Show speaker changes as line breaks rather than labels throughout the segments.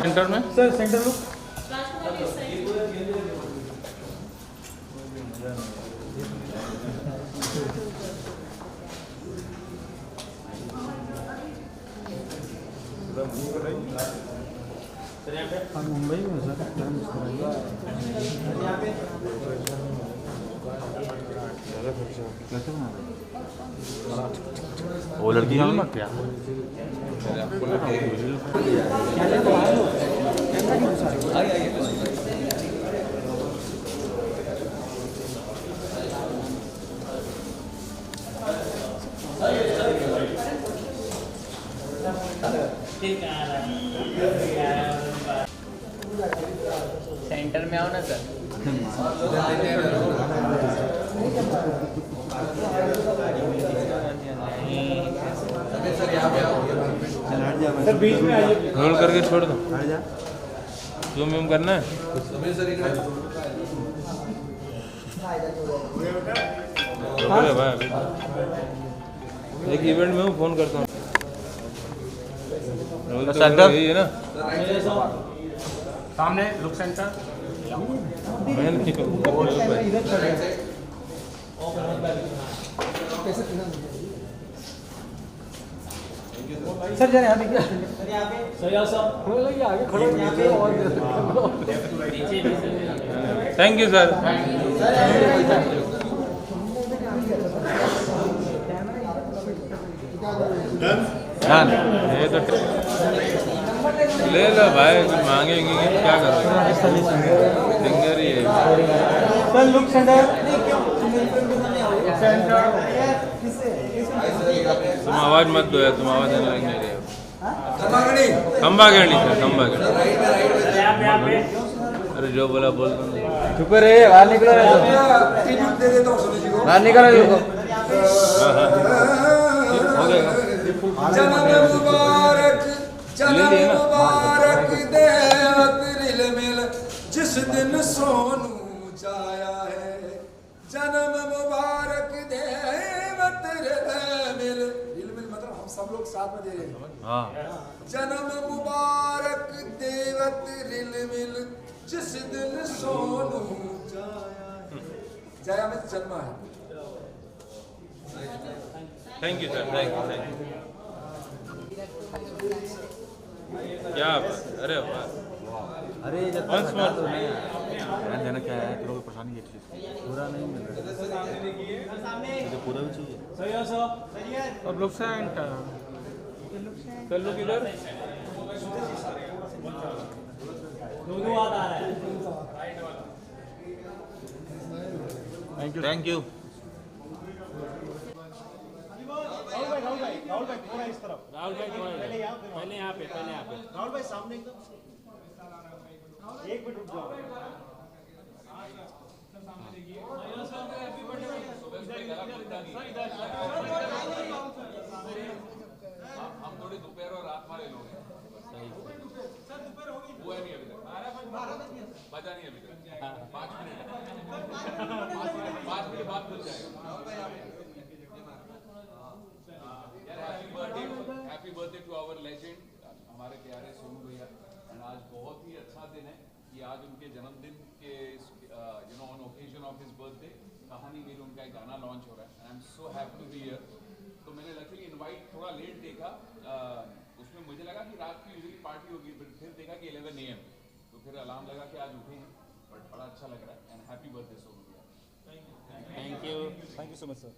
Centre में
sir centre look Mumbai में sir
वो लड़की मत क्या
सेंटर में आओ ना सर।
सर बीच में आइए।
रोल करके छोड़ दो। जूम करना है। अरे भाई एक इवेंट में हूँ, फोन करता हूँ। सेंटर यही है ना
सामने लुक सेंटर।
मैं नहीं
सर जरा यहाँ देखिए। सर आगे खड़े
थैंक यू सर। ये तो ले लो भाई, कुछ मांगेंगे क्या करोगे, सिंगर ही है।
Sir look centre.
तुम आवाज मत दो यार, तुम आवाज देने लग नहीं रहे हो। खंबा गढ़ी सर, खंबा गढ़ी। अरे जो बोला बोल दो।
चुप रहे, बाहर निकलो। बाहर निकलो लोगों।
हो गया।
जन्म मुबारक देवत रिल मिल जिस दिन सोनू जाया है। जन्म मुबारक देवत रिल मिल मतलब हम सब लोग साथ में दे रहे हैं।
हाँ।
जन्म मुबारक देवत रिल मिल जिस दिन सोनू जाया है। जया में जन्म है।
Thank you sir, thank you. क्या अरे वाह,
अरे
Once more.
देना क्या है, तेरे को परेशानी है चीज पूरा नहीं मिल रहा मुझे पूरा भी चाहिए।
अब लुक सेंटर कर लो किधर। Thank you.
राहुल भाई थोड़ा इस तरफ।
राहुल भाई पहले यहाँ पे
राहुल भाई सामने एकदम। एक मिनट रुक जाओ।
हम थोड़ी दोपहर और रात वाले लोग हैं। हुआ नहीं अभी तक, बजा नहीं अभी तक। 5 मिनट 5 मिनट बाद खुल जाएगा। Happy birthday to our legend, हमारे प्यारे सोनू भैया। एंड आज बहुत ही अच्छा दिन है कि आज उनके जन्मदिन के on occasion of his birthday कहानी में उनका एक गाना लॉन्च हो रहा है। I am so happy to be here. तो मैंने लकीली इनवाइट थोड़ा लेट देखा, उसमें मुझे लगा कि रात की यूजुअली पार्टी होगी, बट फिर देखा कि 11 AM, तो फिर अलार्म लगा कि आज उठे हैं। बट बड़ा अच्छा लग रहा है। एंड हैप्पी बर्थडे सोनू भैया।
Thank you so much sir.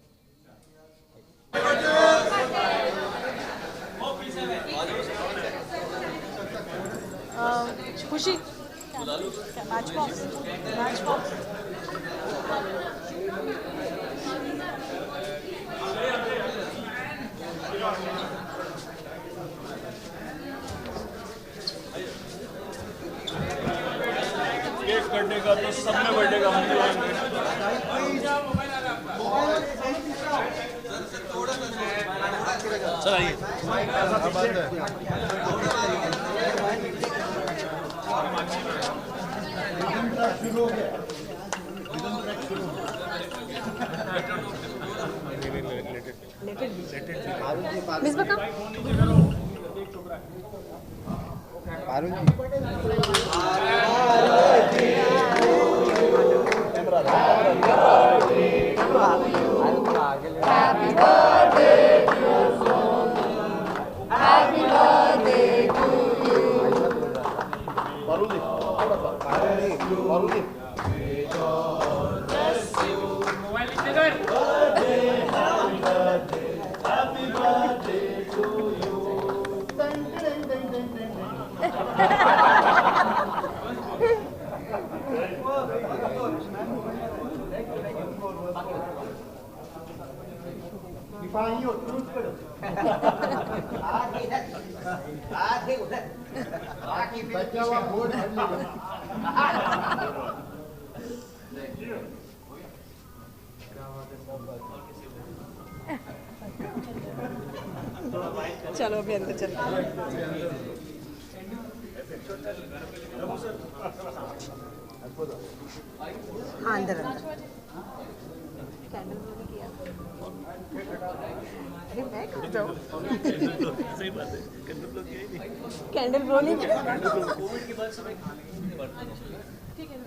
खुशी मैच बॉक्स
केक कटने का तो सब में बर्थडे का हम भी आएंगे। चल आइए। शुरू हो गया।
मिसबा का Happy birthday to Sonu. Happy birthday to you. चलो अभी अंदर चलते हैं। हाँ अंदर कैंडल ब्लो नहीं किया। अरे मैं कहाँ जाऊँ?
सही बात है, कैंडल ब्लो किया ही नहीं।
कैंडल ब्लो नहीं किया।
कोविड के बाद सब
ठीक है।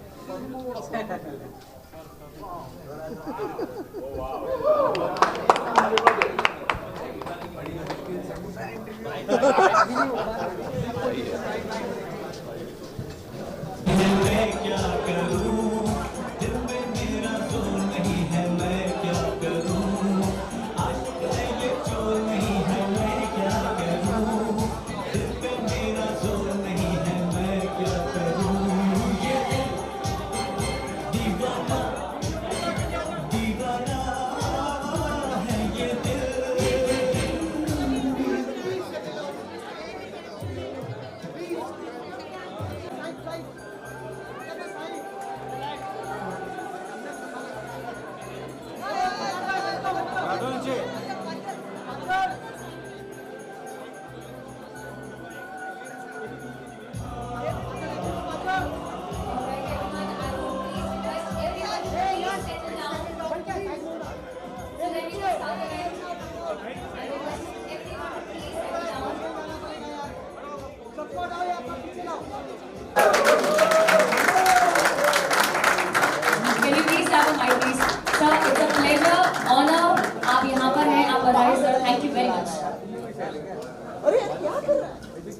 Can you please have a mic, please? Sir, it's a pleasure, honor. आप यहाँ पर हैं, आप बधाई sir. Thank you very much.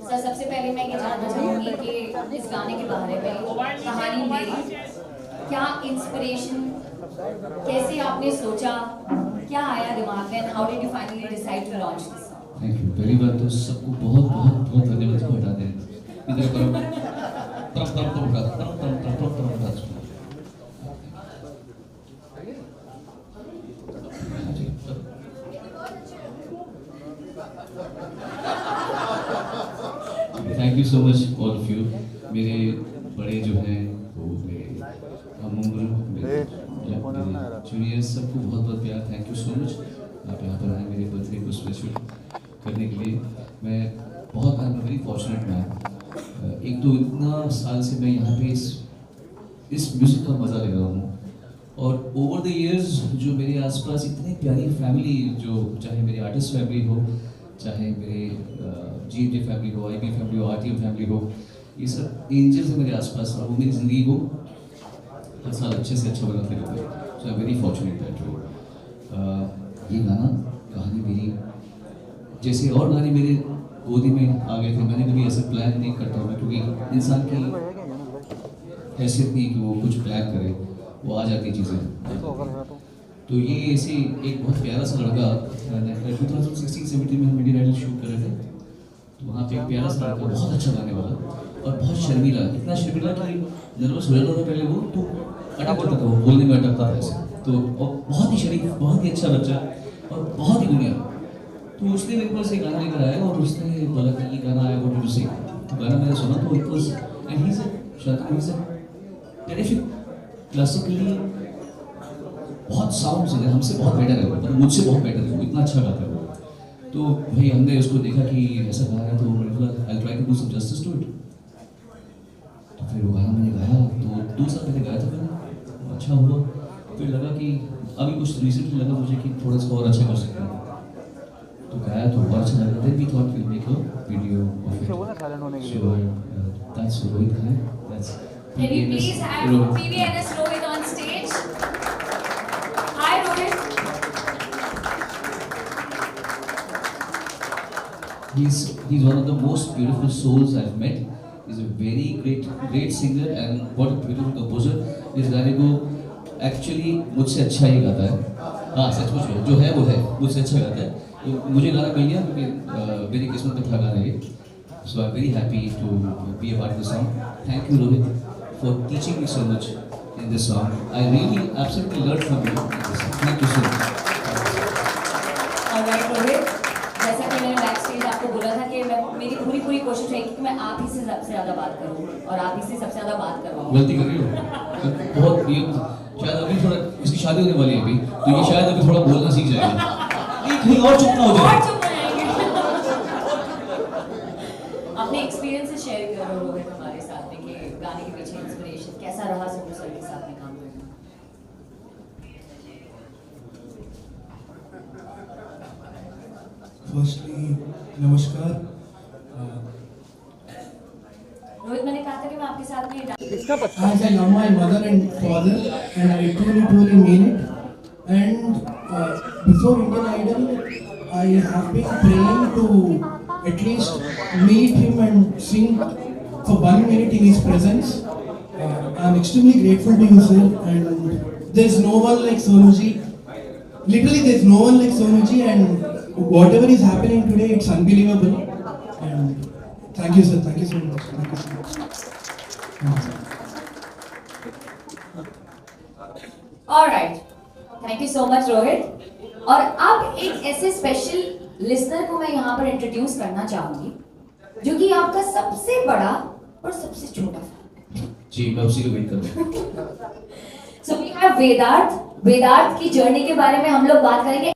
Sir सबसे पहले मैं ये जानना चाहूँगी कि इस गाने के बारे में कहानी मेरी क्या इंस्पिरेशन, कैसे आपने सोचा, क्या आया दिमाग में, and how did you finally decide to launch this?
Thank you. पहली बात तो सबको बहुत बहुत बहुत धन्यवाद को हटा दें इधर पर thank you so much all of you. मेरे बड़े जो हैं वो मेरे हम मेरे जूनियर्स सबको बहुत बहुत प्यार। थैंक यू सो मच, आप यहाँ पर आए मेरे बर्थडे को स्पेशल करने के लिए। मैं बहुत वेरी फॉर्चुनेट मैन। एक तो इतना साल से मैं यहाँ पे इस म्यूज़िक का मज़ा ले रहा हूँ, और ओवर द इयर्स जो मेरे आसपास इतनी प्यारी फैमिली, जो चाहे मेरी आर्टिस्ट फैमिली हो, चाहे मेरे GMJ फैमिली हो, IB फैमिली हो, RTM फैमिली हो, ये सब एंजल्स हैं मेरे आसपास, और वो मेरी ज़िंदगी को हर साल अच्छे से अच्छा बनाते रहते हैं। So I am very fortunate that way. ये गाना कहानी मेरी, जैसे और गाने मेरे गोदी में आ गए थे, मैंने कभी ऐसा प्लान नहीं करता हूँ, क्योंकि इंसान की हैसियत नहीं कि वो कुछ प्लान करे, वो आ जाती चीज़ें। तो ये ऐसे एक बहुत प्यारा सा लड़का, 2016-17 में हम इंडियन आइडल शूट कर रहे थे, तो वहाँ पे एक प्यारा सा लड़का, बहुत अच्छा गाने वाला और बहुत शर्मीला, इतना शर्मीला कि नर्वस हो जाता था पहले वो, तो अटक जाता था, वो बोलने में अटकता था ऐसे। तो बहुत ही शरीफ, बहुत ही अच्छा बच्चा और बहुत ही दुनिया। तो उसने मेरे पास एक गाना लेकर आया और उसने बोला कि ये गाना आया वो म्यूजिक, तो गाना मैंने सुना तो it was and he is terrific classically, बहुत साउंड से हमसे बहुत बेटर है, मतलब मुझसे बहुत बेटर है, वो इतना अच्छा गाता है वो। तो भाई हमने उसको देखा कि ऐसा गा रहा है, तो मैंने बोला I try to do some justice to it. तो फिर वो गाना मैंने गाया, तो 2 साल पहले गाया था मैंने, अच्छा हुआ। फिर लगा कि अभी कुछ रिसेंटली लगा मुझे कि थोड़ा सा और अच्छा कर सकता हूँ, तो गाया तो बहुत अच्छा लगा। Then we thought we'll make a video of it. So that's Rohit Ghai. That's
Can we
PVNS
please have
Rohit.
PVNS Rohit on stage? Hi Rohit.
He's one of the most beautiful souls I've met. He's a very great singer and what a beautiful composer. इस गाने को actually मुझसे अच्छा ही गाता है। हाँ सचमुच में जो है वो है, मुझसे अच्छा गाता है। तो मुझे गाना मिल गया क्योंकि मेरी किस्मत में था गाने के। So I'm very happy to be a part of the song. Thank you Rohit for teaching me so much in this song. I really absolutely learned from you in this song. Thank you so much.
Alright Rohit, जैसा कि मैंने back stage आपको बोला था कि मेरी पूरी कोशिश रहेगी कि मैं आप ही से सबसे ज़्यादा बात करूं और आप ही से सबसे ज़्यादा बात करवाऊं।
गलती कर रही हो बहुत। ये शायद अभी थोड़ा इसकी शादी होने वाली है अभी, तो ये शायद अभी थोड़ा बोलना सीख जाएगा। नहीं कहीं और चुप ना हो
और
जाए।
चुप हो जाएंगे। अपने एक्सपीरियंसेस शेयर करो रोहित हमारे साथ में कि गाने के पीछे इंस्पिरेशन कैसा रहा सोनू सर के साथ में काम करना।
फर्स्टली नमस्कार।
रोहित मैंने कहा था कि मैं आपके साथ में
As I love my mother and father, and I truly mean it. And before Indian Idol, I have been praying to at least meet him and sing for 1 minute in his presence. I'm extremely grateful to you, sir. And there's no one like Sonuji. Literally, there's no one like Sonuji, and whatever is happening today, it's unbelievable. And thank you, sir. Thank you so much. Thank you so much.
Alright, thank you so much Rohit. और अब एक ऐसे special listener को मैं यहाँ पर introduce करना चाहूंगी जो कि आपका सबसे बड़ा और सबसे छोटा फैन है।
जी मैं उसी को वेट कर रहा हूँ।
So we have वेदार्थ। वेदार्थ की जर्नी के बारे में हम लोग बात करेंगे।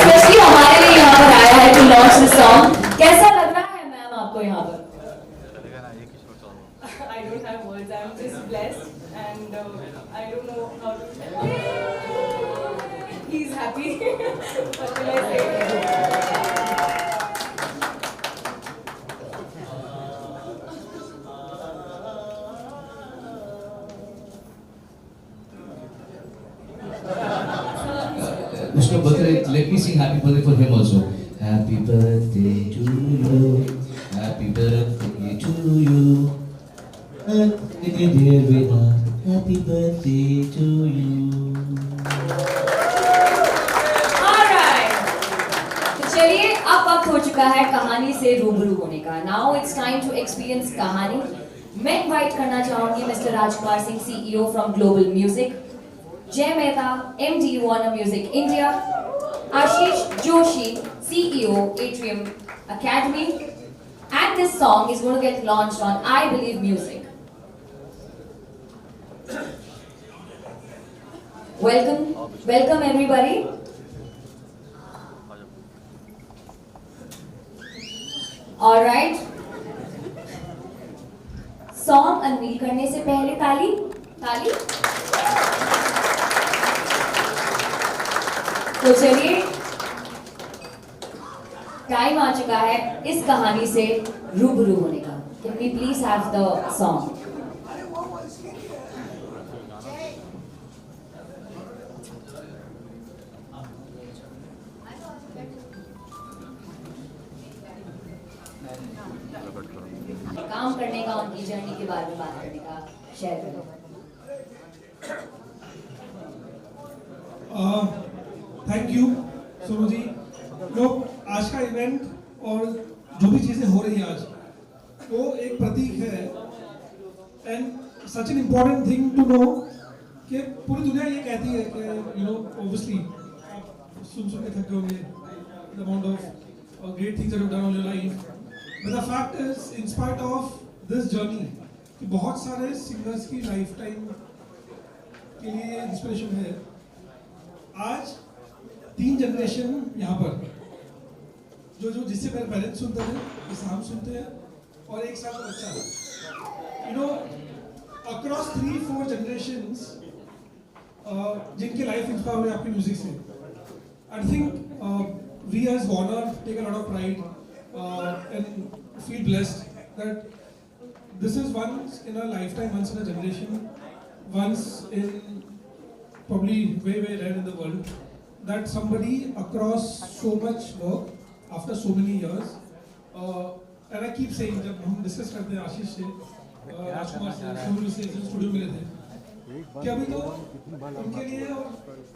स्पेशली हमारे लिए यहाँ पर आया है टू लॉन्च दिस सॉन्ग। कैसा लग रहा है मैम आपको यहाँ पर?
I don't have words. I'm just blessed, and I don't know how to. He's happy. What will I say?
your birthday. Let me sing happy birthday for him also. Happy birthday to you. Happy birthday to you. Happy dear Veda. Happy birthday to you.
Alright. तो चलिए अब वक्त हो चुका है कहानी से रूबरू होने का. Now it's time to experience कहानी. मैं इनवाइट करना चाहूंगी mister Rajkumar Singh, CEO from Global Music, जय Mehta, MD Warner Music India, Ashish Joshi, CEO Atrium Academy, and this song is going to get launched on I Believe Music. Welcome everybody. All right. Song unveil करने से पहले ताली. तो चलिए time आ चुका है इस कहानी से रूबरू होने का. Can we please have the song? काम करने का, उनकी जर्नी के बारे में बात करने का, शेयर करो.
Thank you Sonu ji. लोग आज का इवेंट और जो भी चीज़ें हो रही हैं आज, वो एक प्रतीक है. And such an important thing to know कि पूरी दुनिया ये कहती है कि यू नो ऑब्वियसली आप सुन के थक गए होंगे the amount of great things that you done on your life. But the fact is, in spite of this journey, कि बहुत सारे सिंगर्स की लाइफ टाइम के लिए इंस्पिरेशन है. आज 3 जनरेशन यहाँ पर जो जिससे मेरे पेरेंट्स सुनते हैं, जिसे हम सुनते हैं, और 1 साल का बच्चा. You know, across 3-4 generations जिनकी लाइफ इंस्पायर हुई आपकी म्यूजिक से. I think we as Warner take a lot of pride and feel blessed that this is once in a lifetime, once in a generation, once in probably way rare in the world, that somebody across so much work after so many years, and I keep saying जब हम discuss करते हैं आशीष से, राजकुमार से, सोनू से studio मिले थे कि अभी तो उनके लिए और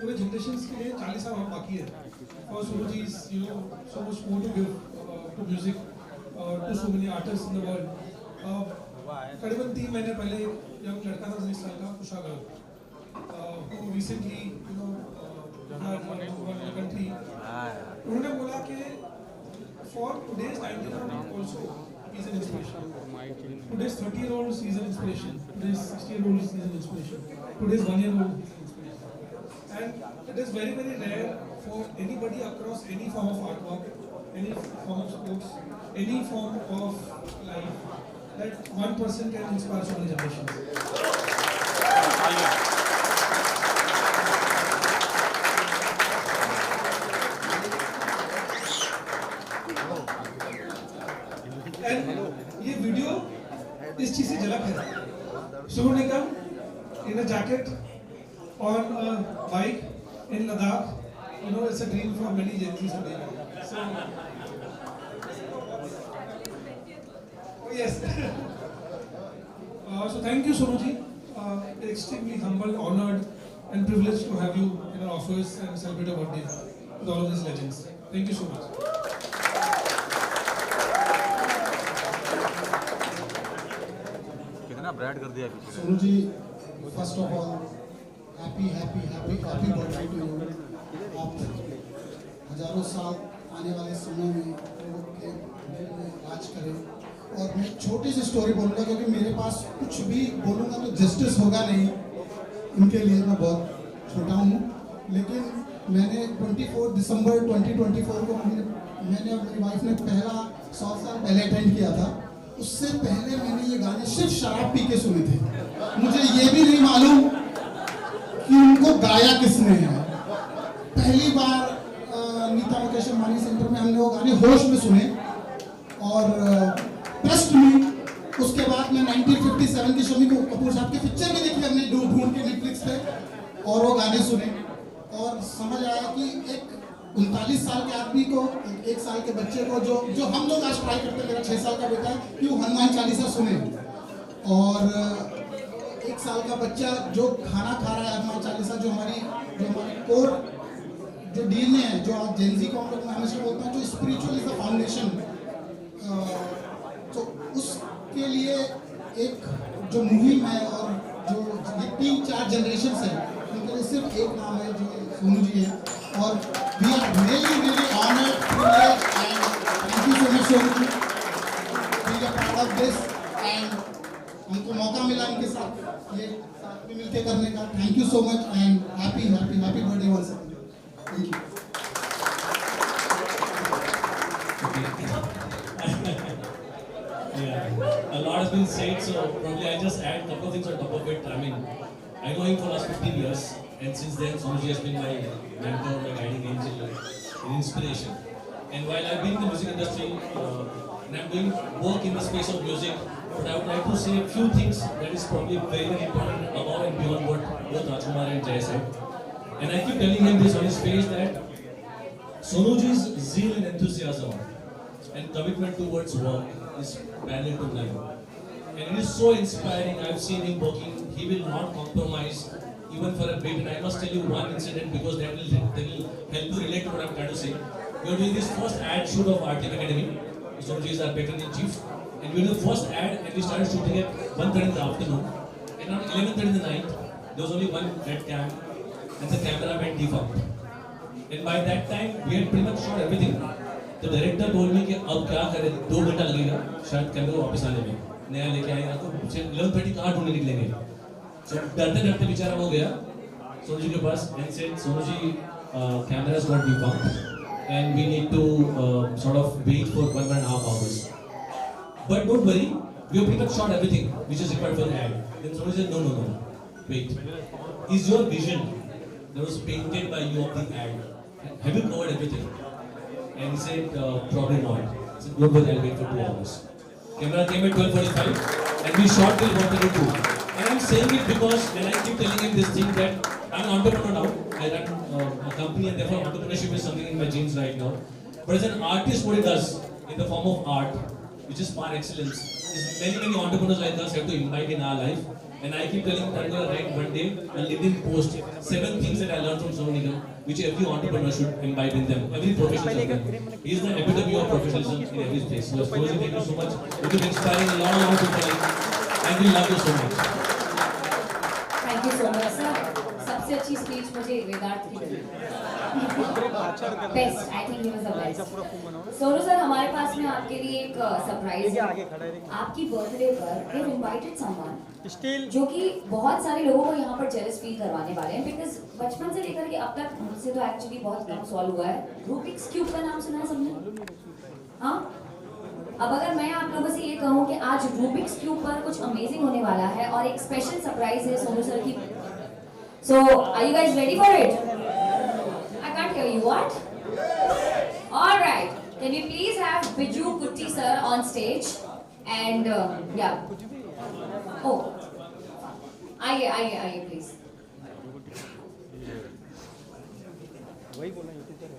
पूरे जनरेशंस के लिए 40 साल और बाकी है. और Sonu ji is, you know, so much more to give to music, to so many artists in the world. करीबन 3 महीने पहले एक लड़का था 19 साल का, Kushagra, who recently, you know, had one country. उन्होंने बोला कि for today's 90-year-old also he is an inspiration. Today's 30-year-old is an inspiration. Today's 60-year-old is an inspiration. Today's 1-year-old is an inspiration. And it is very rare for anybody across any form of artwork, any form of sports, any form of life, that one person can inspire so many generations. And ये video इस चीज से झलक है. Soonu Nigam in a jacket on a bike in Ladakh. You know, it's a dream for many Gen Zs today. So, yes. So thank you, Soonu ji. Extremely humbled, honored, and privileged to have you in our office and celebrate your birthday with all of these legends. Thank you so much.
कितना brand कर दिया पीछे.
Sonu ji, first of all happy birthday to you. आप हजारों साल आने वाले समय में लोगों के दिल में राज करें. और मैं छोटी सी स्टोरी बोलूँगा क्योंकि मेरे पास कुछ भी बोलूँगा तो जस्टिस होगा नहीं. इनके लिए मैं बहुत छोटा हूँ, लेकिन मैंने 24 दिसंबर 2024 को मैंने और मेरी वाइफ ने पहला 100 साल पहले अटेंड किया था. उससे पहले मैंने ये गाने सिर्फ शराब पी के सुने थे. मुझे ये भी नहीं मालूम कि उनको गाया किसने है. पहली बार नीता मुकेश अंबानी सेंटर में हमने वो गाने होश में सुने और ट्रस्ट में. उसके बाद मैं 1957 की शम्मी कपूर साहब की पिक्चर भी देखी हमने ढूंढ के नेटफ्लिक्स पे, और वो गाने सुने. और समझ आया कि एक 39 साल के आदमी को, 1 साल के बच्चे को, जो हम लोग आज ट्राई करते हैं, मेरा 6 साल का बेटा है कि वो हनुमान चालीसा सुने, और 1 साल का बच्चा जो खाना खा रहा है हनुमान चालीसा, जो हमारी कोर जो डीएनए है, जो आज जेनजी को हम लोग हमेशा बोलते हैं, जो स्पिरिचुअल इज द फाउंडेशन, तो उसके लिए एक जो मूवी में और जो ये 3-4 जनरेशन है उनके लिए सिर्फ एक नाम है जो सोनू जी है, और we are really honoured, privileged and thank you so much Sonu ji, we are part of this and हमको मौका मिला इनके साथ ये साथ में मिलकर करने का। Thank you so much and happy birthday once again. Thank you.
Yeah, a lot has been said, so probably I'll just add a couple of things on top of it. I mean, I know him for the last 15 years, and since then, Sonuji has been my mentor, my guiding angel, an inspiration. And while I've been in the music industry, and I'm doing work in the space of music, but I would like to say a few things that is probably very, very important above and beyond what both Rajkumar and Jay said. And I keep telling him this on his face that Sonuji's zeal and enthusiasm and commitment towards work is parallel to mine. And it is so inspiring. I've seen him working. He will not compromise even for a bit. And I must tell you one incident because that will help you relate to what I'm trying to say. We are doing this first ad shoot of RTM Academy. Sonuji is our patron-in-chief. And we did the first ad and we started shooting at 1:30 in the afternoon. And around 11:30 in the night, there was only one red cam. And the camera went defunct. And by that time, we had pretty much shot everything. The director told me कि अब क्या करें, 2 घंटा लगेगा शायद camera वापस आने में, नया लेके आएगा तो 11:30 कहाँ ढूंढने निकलेंगे। So डरते बेचारा हो गया सोनू जी के पास and said, Sonu ji cameras got defunct and we need to sort of wait for 1.5 hours. But don't worry, we have pretty much shot everything which is required for the ad. Then Sonuji said, no, wait. Is your vision that was painted by you of the ad, have you covered everything? And he said, probably not. I said, don't worry, I'll wait for 2 hours. Camera came at 12:45 and we shot till 1:32. And I'm saying it because when I keep telling him this thing that I'm an entrepreneur now, I run a company and therefore entrepreneurship is something in my genes right now. But as an artist, what he does in the form of art, which is par excellence, is many entrepreneurs like us have to imbibe in our life. And I keep telling him that I'm going to write one day a LinkedIn post, 7 things that I learned from Sonu Nigam, which every entrepreneur should imbibe in them, every professional should them. He is the epitome of professionalism in every place. So, Sonuji, thank you so much. You've been inspiring a lot of people, and we love you so much.
Thank you so much, sir. सबसे अच्छी speech मुझे वेदांत की लगी। Best, I think he was the best. Sonu sir, हमारे पास में आपके लिए एक सरप्राइज है। आपकी बर्थडे पर वी हैव इनवाइटेड समवन जो कि बहुत सारे लोगों को यहाँ पर जेलस फील करवाने वाले हैं, बिकॉज बचपन से लेकर के अब तक मुझसे तो एक्चुअली बहुत कम सॉल्व हुआ है। रूबिक्स क्यूब का नाम सुना है सबने? हाँ, अब अगर मैं आप लोगों से ये कहूँ कि आज रूबिक्स क्यूब पर कुछ अमेजिंग होने वाला है और एक स्पेशल सरप्राइज है सोनू सर की। So, are you guys ready for it? I can't hear you. What? All right. Can we please have Biju Kutti sir on stage? And yeah. Oh, आइए please. वही बोला यूट्यूब पर है।